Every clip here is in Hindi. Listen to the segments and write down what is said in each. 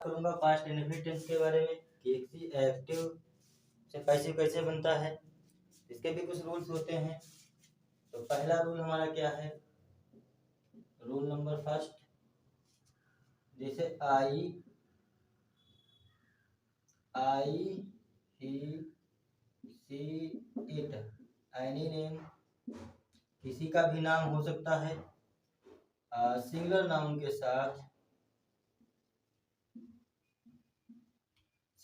करूंगा पास्ट इंडेफिनिट टेंस के बारे में कि एक्टिव से पैसिव कैसे बनता है। इसके भी कुछ रूल्स होते हैं। तो पहला रूल हमारा क्या है, रूल नंबर फर्स्ट, जैसे आई ही सी इट, एनी नेम, किसी का भी नाम हो सकता है सिंगुलर नाउन के साथ,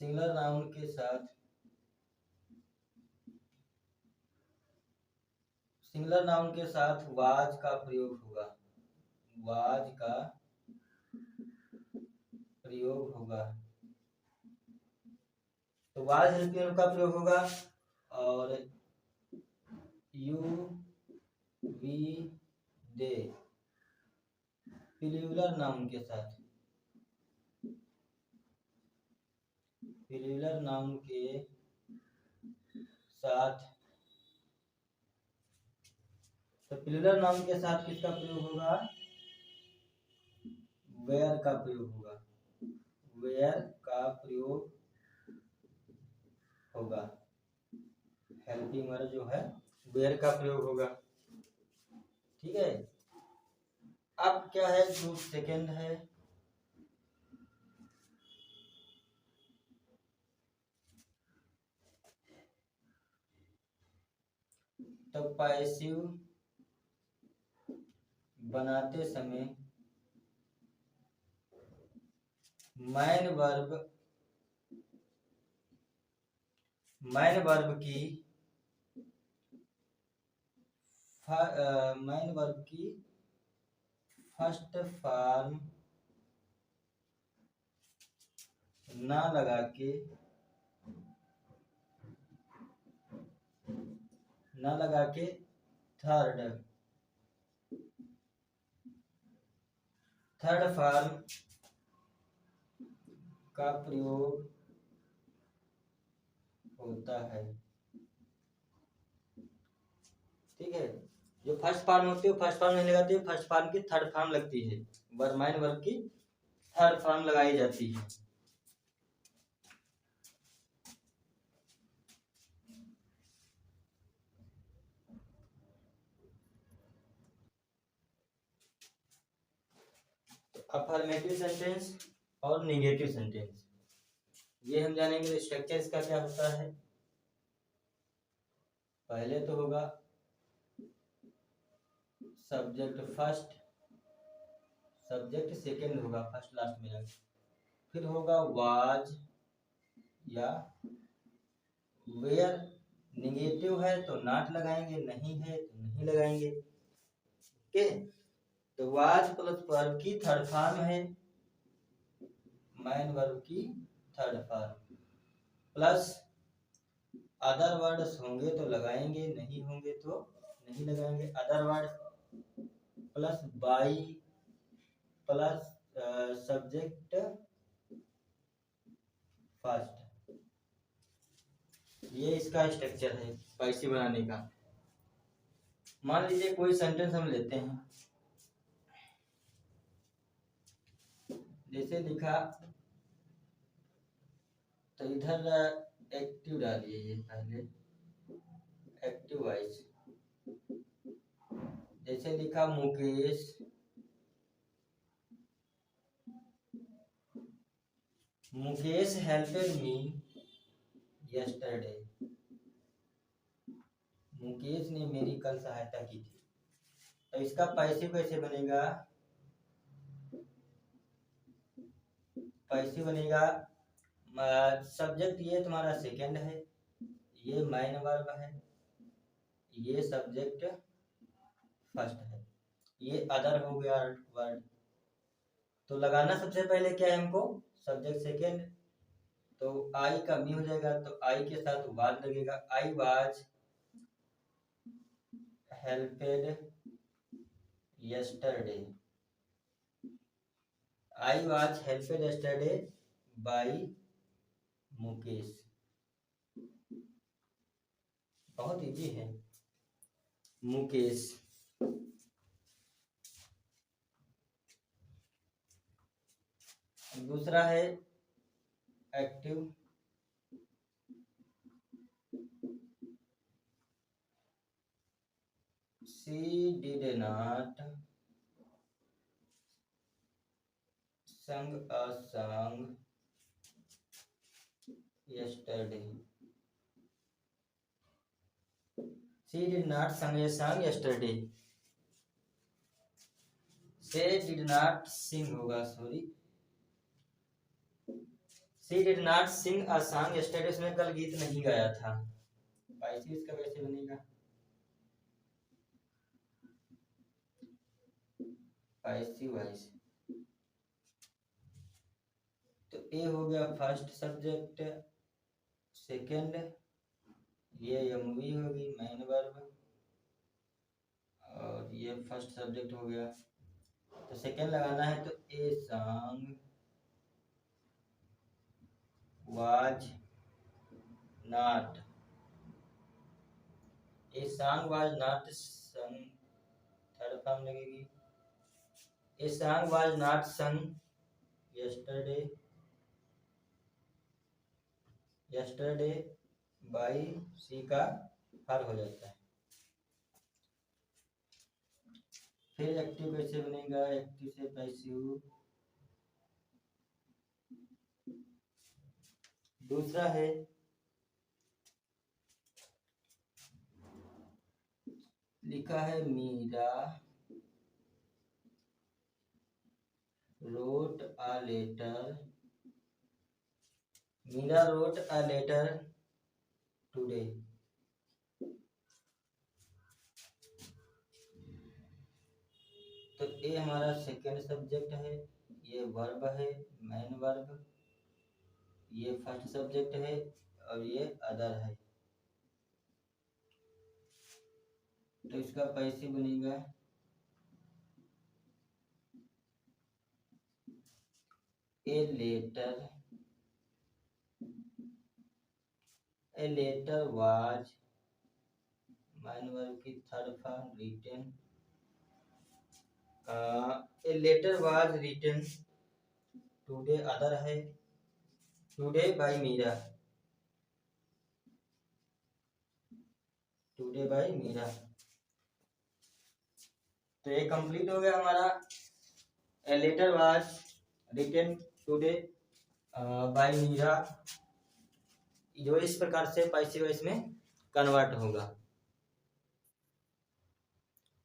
सिंगुलर नाउन के साथ, सिंगुलर नाउन के साथ वाज का प्रयोग होगा, वाज का प्रयोग होगा। तो वाज हेल्पिंग का प्रयोग होगा और you we they plural noun के साथ, प्लूरल नाउन के साथ। तो प्लूरल नाउन के साथ किसका प्रयोग होगा, वेयर का प्रयोग होगा, वेयर का प्रयोग होगा। हेल्पिंग वर्ब जो है वेयर का प्रयोग होगा। ठीक है। अब क्या है, जो सेकंड है, तो पैसिव बनाते समय मैन वर्ब की फर्स्ट फॉर्म ना लगा के थर्ड फॉर्म का प्रयोग होता है। ठीक है। जो फर्स्ट फॉर्म होती है फर्स्ट फॉर्म नहीं लगाती है, फर्स्ट फॉर्म की थर्ड फॉर्म लगती है, मैन वर्ब की थर्ड फॉर्म लगाई जाती है। अफर्मेटिव सेंटेंस और नेगेटिव सेंटेंस, ये हम जानेंगे। स्ट्रक्चर इसका क्या होता है, पहले तो होगा सब्जेक्ट फर्स्ट, सब्जेक्ट सेकंड होगा फर्स्ट लास्ट में, फिर होगा वाज या वेयर। नेगेटिव है तो नॉट लगाएंगे, नहीं है तो नहीं लगाएंगे। ओके। तो वाज प्लस वर्ब की थर्ड फॉर्म है, मैन वर्ब की third form, plus other words होंगे तो लगाएंगे, नहीं होंगे तो नहीं लगाएंगे। Other word plus by plus subject first, ये इसका स्ट्रक्चर है पैसिव बनाने का। मान लीजिए कोई सेंटेंस हम लेते हैं, जैसे लिखा, तो इधर एक्टिव डालिए, ये पहले एक्टिव वाइज, जैसे लिखा मुकेश हेल्पेड मी यस्टरडे, मुकेश ने मेरी कल सहायता की थी। तो इसका पैसिव कैसे बनेगा, पैसिव बनेगा, सब्जेक्ट ये तुम्हारा सेकंड है, ये मैन वर्ब है, ये सब्जेक्ट फर्स्ट है, ये अदर हो गया वर्ड। तो लगाना सबसे पहले क्या है हमको, सब्जेक्ट सेकंड, तो आई का मी हो जाएगा, तो आई के साथ वाज लगेगा। I was helped yesterday, I was helped yesterday by Mukesh. बहुत इजी है, मुकेश। दूसरा है active she did not sing a song yesterday. She did not sing a song yesterday. She did not sing होगा, sorry, she did not sing a song yesterday, उसने कल गीत नहीं गाया था। पाइसी इसका कैसे बनेगा? Pisces vice. तो ए हो गया फर्स्ट सब्जेक्ट, सेकंड ये एमवी होगी मेन वर्ब, और ये फर्स्ट सब्जेक्ट हो गया। तो सेकंड लगाना है, तो a song was not, a song was not sung, third form लगेगी, a song was not sung yesterday, yesterday by सी का हर हो जाता है। फिर एक्टिव कैसे बनेगा? एक्टिव से पैसिव। दूसरा है लिखा है Meera wrote a letter, Meera wrote a letter today। तो ये हमारा सेकंड सब्जेक्ट है, ये वर्ब है मेन वर्ब, ये फर्स्ट सब्जेक्ट है, और ये अदर है। तो इसका पैसे बनेगा a letter was, main verb की third form written, a letter was written today, other है today by Meera, today by Meera. तो ये कंप्लीट हो गया हमारा a letter was written today by Meera, जो इस प्रकार से पैसिव वॉइस में कन्वर्ट होगा।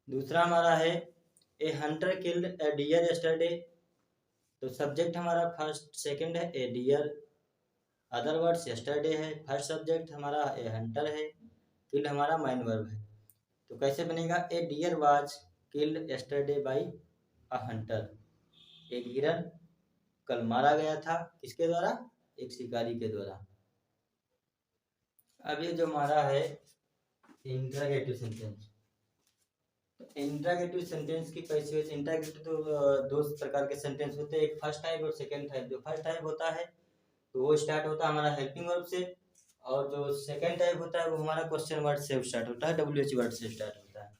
दूसरा हमारा है a hunter killed a deer yesterday. तो सब्जेक्ट हमारा फर्स्ट सेकंड है a deer, other words yesterday है, फर्स्ट सब्जेक्ट हमारा ए हंटर है, किल्ड हमारा मेन वर्ब है। तो कैसे बनेगा? A deer was killed yesterday by a hunter, एक हिरन कल मारा गया था, किसके द्वारा? एक शिकारी के द्वारा। अब ये जो हमारा है इंट्रागेटिव सेंटेंस, इंट्रागेटिव सेंटेंस की पैसे, इंट्रागेटिव तो दो प्रकार के सेंटेंस होते हैं, एक फर्स्ट टाइप और सेकंड टाइप। जो फर्स्ट टाइप होता है तो वो स्टार्ट होता है हमारा हेल्पिंग वर्ब से, और जो सेकंड टाइप होता है वो हमारा क्वेश्चन वर्ड से स्टार्ट होता है, WH वर्ड से स्टार्ट होता है।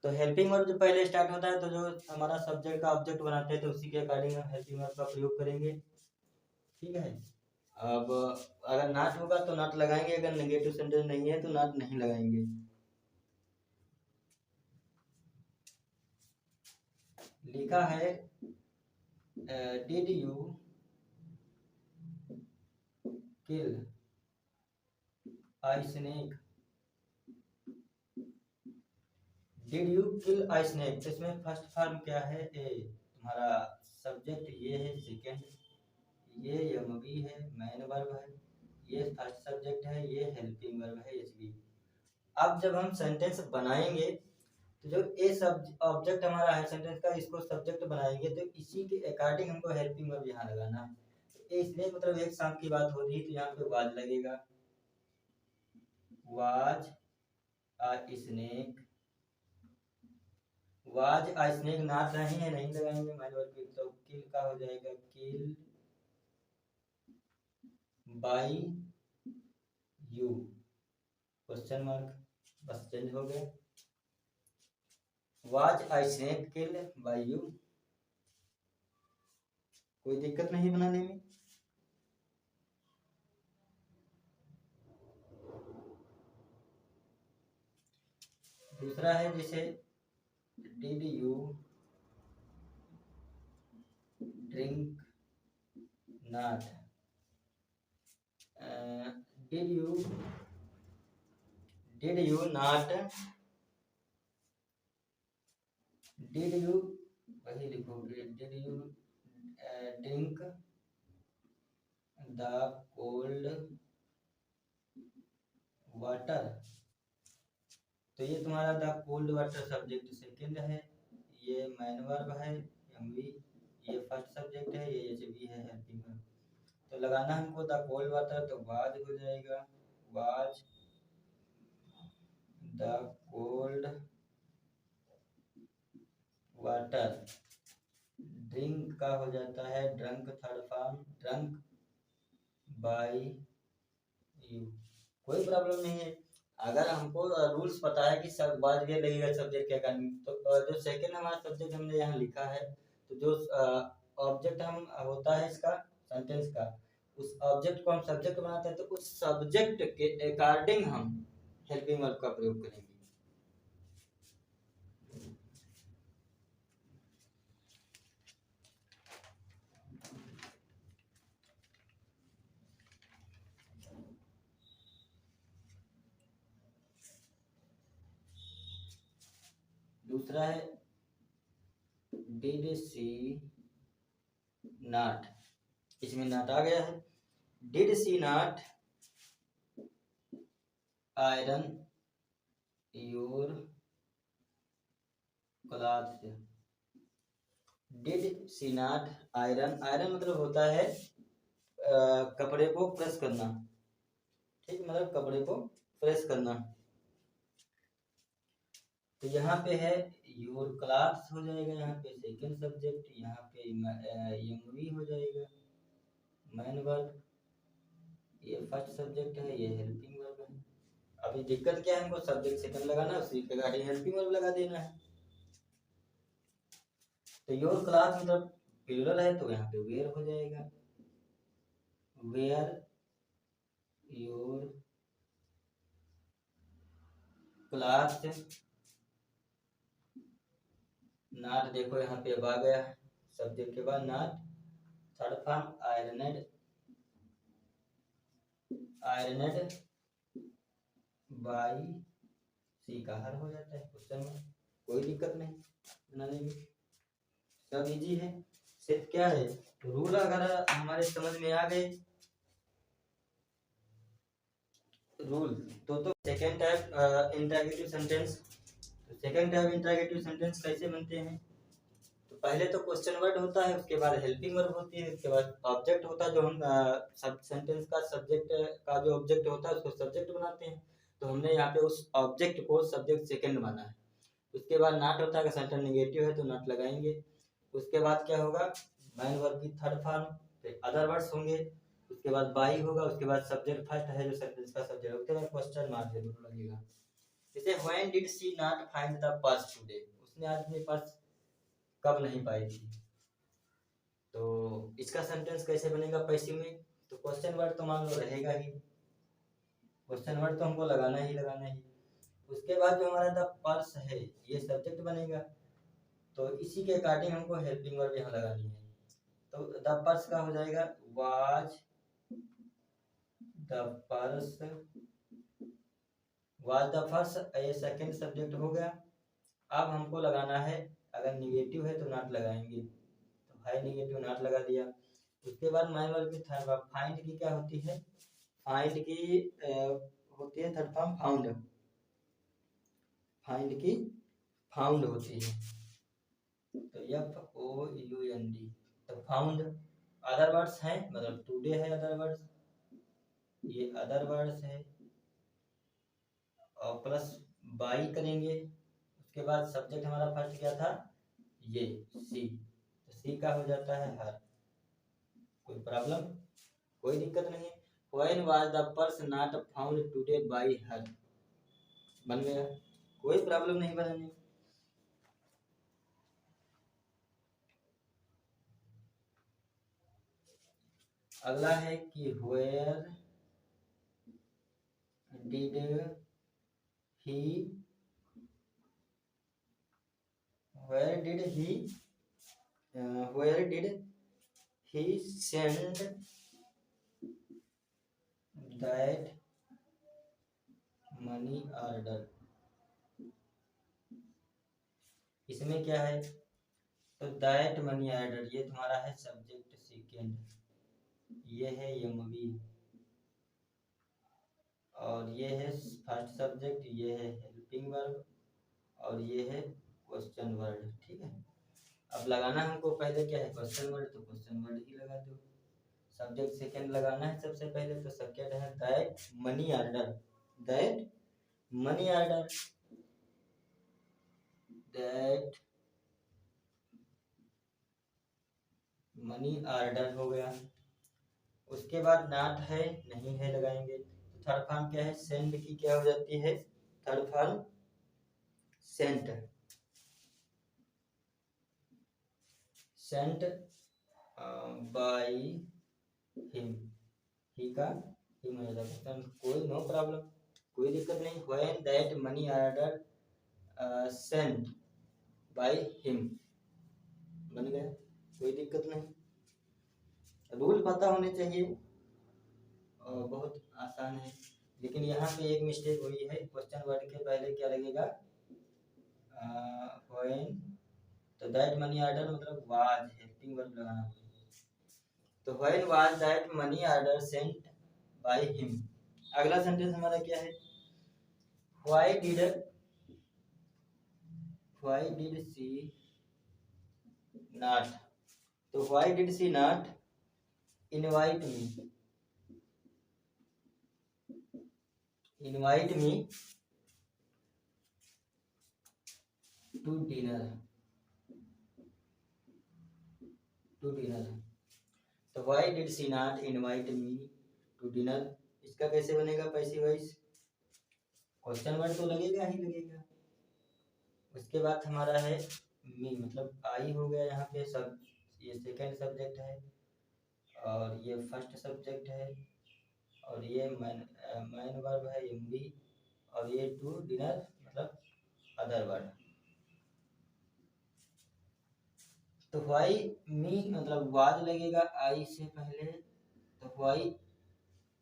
तो हेल्पिंग वर्ब जो पहले स्टार्ट होता है, तो जो हमारा सब्जेक्ट का ऑब्जेक्ट बनाते हैं, तो उसी के अकॉर्डिंग हम हेल्पिंग वर्ब का प्रयोग करेंगे। ठीक है, अब अगर नॉट होगा तो नॉट लगाएंगे, अगर नेगेटिव सेंटेंस नहीं है तो नॉट नहीं लगाएंगे। लिखा है did you kill I snake, did you kill I snake. तो इसमें फर्स्ट फॉर्म क्या है? ए, तुम्हारा सब्जेक्ट ये है, सेकंड ये एमवी है, मेन वर्ब है, ये फर्स्ट सब्जेक्ट है, ये हेल्पिंग वर्ब है एचवी। अब जब हम सेंटेंस बनाएंगे तो जो ए सब ऑब्जेक्ट हमारा है सेंटेंस का, इसको सब्जेक्ट बनाएंगे, तो इसी के अकॉर्डिंग हमको हेल्पिंग वर्ब यहाँ लगाना है। तो ए स्नेक मतलब एक सांप की बात हो रही है, तो यहाँ पे वाज लगेगा, was a snake, was a snake not नहीं है, नहीं लगाएंगे मेन वर्ब, तो किल का हो जाएगा kill by you, question mark, बस चेंज हो गया, was a snake kill by you. कोई दिक्कत नहीं बनाने में। दूसरा है जैसे did you drink not, did you not, did you, वही लिखोगे, did you drink the cold water. तो ये तुम्हारा the cold water subject second है, ये मैन वर्ब है एमवी, ये फर्स्ट सब्जेक्ट है, ये एचवी है हेल्पिंग वर्ब। तो लगाना हमको द कोल्ड वाटर, तो वाज हो जाएगा, was the cold water, drink का हो जाता है drunk, third form drunk by you. कोई प्रॉब्लम नहीं है, अगर हमको रूल्स पता है कि सब बाज ये लगेगा सब्जेक्ट के अकॉर्डिंग, तो जो सेकंड हमारा सब्जेक्ट हमने यहाँ लिखा है, तो जो ऑब्जेक्ट हम होता है इसका सेंटेंस का, उस ऑब्जेक्ट को हम सब्जेक्ट बनाते हैं, तो उस सब्जेक्ट के अकॉर्डिंग हम हेल्पिंग वर्ब का प्रयोग करेंगे। दूसरा है डिड सी नॉट, इसमें नॉट आ गया है, did see not iron your clothes, did see not iron, iron मतलब होता है कपड़े को प्रेस करना, ठीक, मतलब कपड़े को प्रेस करना। तो यहाँ पे है योर क्लॉथ्स हो जाएगा, यहाँ पे सेकंड सब्जेक्ट, यहाँ पे एमवी हो जाएगा मैन वर्ब, ये फर्स्ट सब्जेक्ट है, ये हेल्पिंग वर्ब है। अभी दिक्कत क्या है, हमको सब्जेक्ट सेकंड लगाना, उसी के गाड़ी हेल्पिंग वर्ब लगा देना है। तो योर क्लॉथ मतलब प्लूरल है, तो यहाँ पे वेयर हो जाएगा, वेयर योर क्लॉथ, नॉट देखो यहाँ पे अब आ गया सब्जेक्ट के बाद नॉट, थर्ड फॉर्म आयरनेड, आयरनेड बाई सी का हर हो जाता है क्वेश्चन में, कोई दिक्कत नहीं बनाने में, सब इजी है। सिर्फ क्या है, रूल अगर हमारे समझ में आ गए रूल, तो second type interrogative sentence, second type interrogative sentence कैसे बनते हैं, तो पहले तो क्वेश्चन वर्ड होता है, उसके बाद हेल्पिंग वर्ब होती है, उसके बाद ऑब्जेक्ट होता है, जो हम सब सेंटेंस का सब्जेक्ट का जो ऑब्जेक्ट होता है उसको सब्जेक्ट बनाते हैं, तो हमने यहाँ पे उस ऑब्जेक्ट को सब्जेक्ट सेकंड माना है। उसके बाद नॉट होता है, अगर सेंटेंस नेगेटिव है तो नॉट लगाएंगे। उसके बाद क्या होगा, मैन वर्ब की थर्ड फॉर्म, फिर अदर वर्ड्स होंगे, उसके बाद बाई होगा, उसके बाद सब्जेक्ट फर्स्ट है जो सेंटेंस का सब्जेक्ट, उसके बाद क्वेश्चन मार्क जरूर लगेगा। जैसे when did she not find the purse today, उसने आज अपने पर्स कब नहीं पाई थी, तो इसका सेंटेंस कैसे बनेगा पैसिव में, तो क्वेश्चन वर्ड तो मान लो रहेगा ही, क्वेश्चन वर्ड तो हमको लगाना ही लगाना ही। उसके बाद जो हमारा द पर्स है ये सब्जेक्ट बनेगा, तो इसी के अकॉर्डिंग हमको हेल्पिंग वर्ब यहाँ लगानी है, तो द पर्स का हो जाएगा was the purse, was the purse, ये सेकंड सब्जेक्ट हो गया। अब हमको लगाना है, अगर निगेटिव है तो नॉट लगाएंगे, तो है निगेटिव नॉट लगा दिया। उसके बाद मैन वर्ब की थर्ड फॉर्म, फाइंड की क्या होती है, फाइंड की होती है थर्ड फॉर्म फाउंड, फाइंड की फाउंड होती है, तो FOUND, तो फाउंड। अदर वर्ड्स हैं, मतलब टुडे है अदर वर्ड्स, ये अदर वर्ड्स है, और प्लस बाई करेंगे। उसके बाद सब्जेक्ट हमारा फर्स्ट क्या था, ये सी, तो सी का हो जाता है हर, कोई प्रॉब्लम, कोई दिक्कत नहीं है। When was the purse not found today by her, बन गया, कोई प्रॉब्लम नहीं बनाने। अगला है कि where did he where did he send that money order? इसमें क्या है, तो दैट मनी ऑर्डर ये तुम्हारा है सब्जेक्ट सेकेंड, ये है एमवी, और ये है फर्स्ट सब्जेक्ट, ये है हेल्पिंग वर्ब, और ये है क्वेश्चन वर्ड। ठीक है, अब लगाना हमको पहले क्या है क्वेश्चन वर्ड, तो क्वेश्चन वर्ड ही लगा दो। सब्जेक्ट सेकेंड लगाना है सबसे पहले, तो सब्जेक्ट है that money order, that money order, that money order हो गया। उसके बाद नॉट है नहीं है लगाएंगे, तो थर्ड फॉर्म क्या है सेंड की क्या हो जाती है, third form sent, sent by him, he का हिम हो जाता है, कोई नो प्रॉब्लम, कोई दिक्कत नहीं। When that money order sent by him बन गया, कोई दिक्कत नहीं। रूल पता होने चाहिए और बहुत आसान है, लेकिन यहाँ पे एक मिस्टेक हुई है, क्वेश्चन वर्ड के पहले क्या लगेगा व्हेन, तो दैट मनी ऑर्डर मतलब वाज, हेल्पिंग वर्ब लगाना, तो when was that money order sent by him. अगला सेंटेंस हमारा क्या है, व्हाई डिड शी नॉट, तो why did she not invite me to dinner, तो why did she not invite me to dinner, इसका कैसे बनेगा पैसिव वॉइस, क्वेश्चन वर्ड तो लगेगा ही लगेगा। उसके बाद हमारा है मी, मतलब आई हो गया यहाँ पे, सब ये सेकंड सब्जेक्ट है और ये फर्स्ट सब्जेक्ट है, और ये मैन वर्ब है एमवी, और ये टू डिनर मतलब अदर वर्ड। तो व्हाई मी मतलब वाज लगेगा आई से पहले, तो व्हाई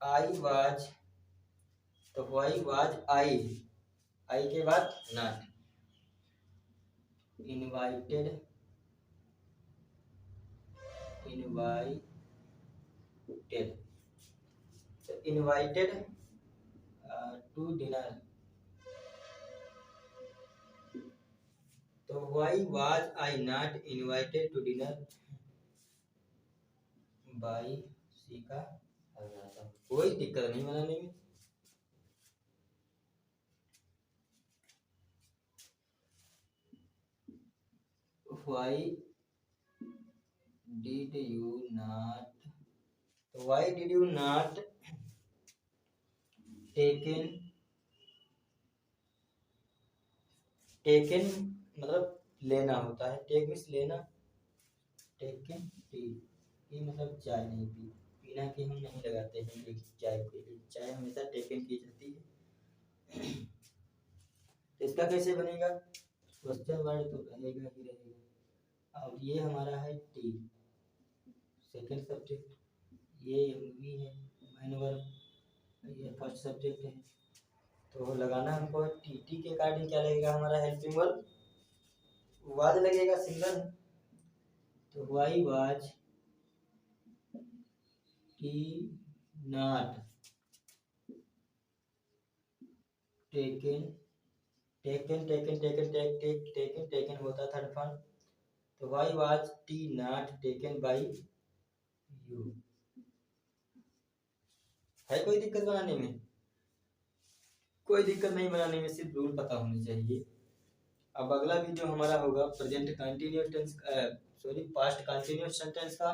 आई वाज, तो व्हाई वाज आई के बाद नॉट इनवाइटेड तो इनवाइटेड टू डिनर, तो why was I not invited to dinner by she का आ जाता, कोई दिक्कत नहीं बनाने में। Why did you not, तो why did you not taken मतलब लेना होता है, टेक मीन्स लेना, टेकन टी मतलब चाय नहीं पी, पीना की हम नहीं लगाते हैं एक चाय के लिए, चाय हमेशा टेकन की जाती है। तो इसका कैसे बनेगा, क्वेश्चन वर्ड तो रहेगा ही रहेगा, और ये हमारा है टी सेकंड सब्जेक्ट, ये एमवी है मैन वर्ब, ये फर्स्ट सब्जेक्ट है, तो लगाना हमको टी के अकॉर्डिंग क्या लगेगा हमारा हेल्पिंग वर्ब वाज लगेगा सिंगल, तो why was T not taken होता थर्ड फॉर्म, तो why was T not taken by you. है कोई दिक्कत बनाने में, कोई दिक्कत नहीं बनाने में, सिर्फ रूल पता होने चाहिए। अब अगला भी जो हमारा होगा present continuous tense, sorry past continuous sentence का,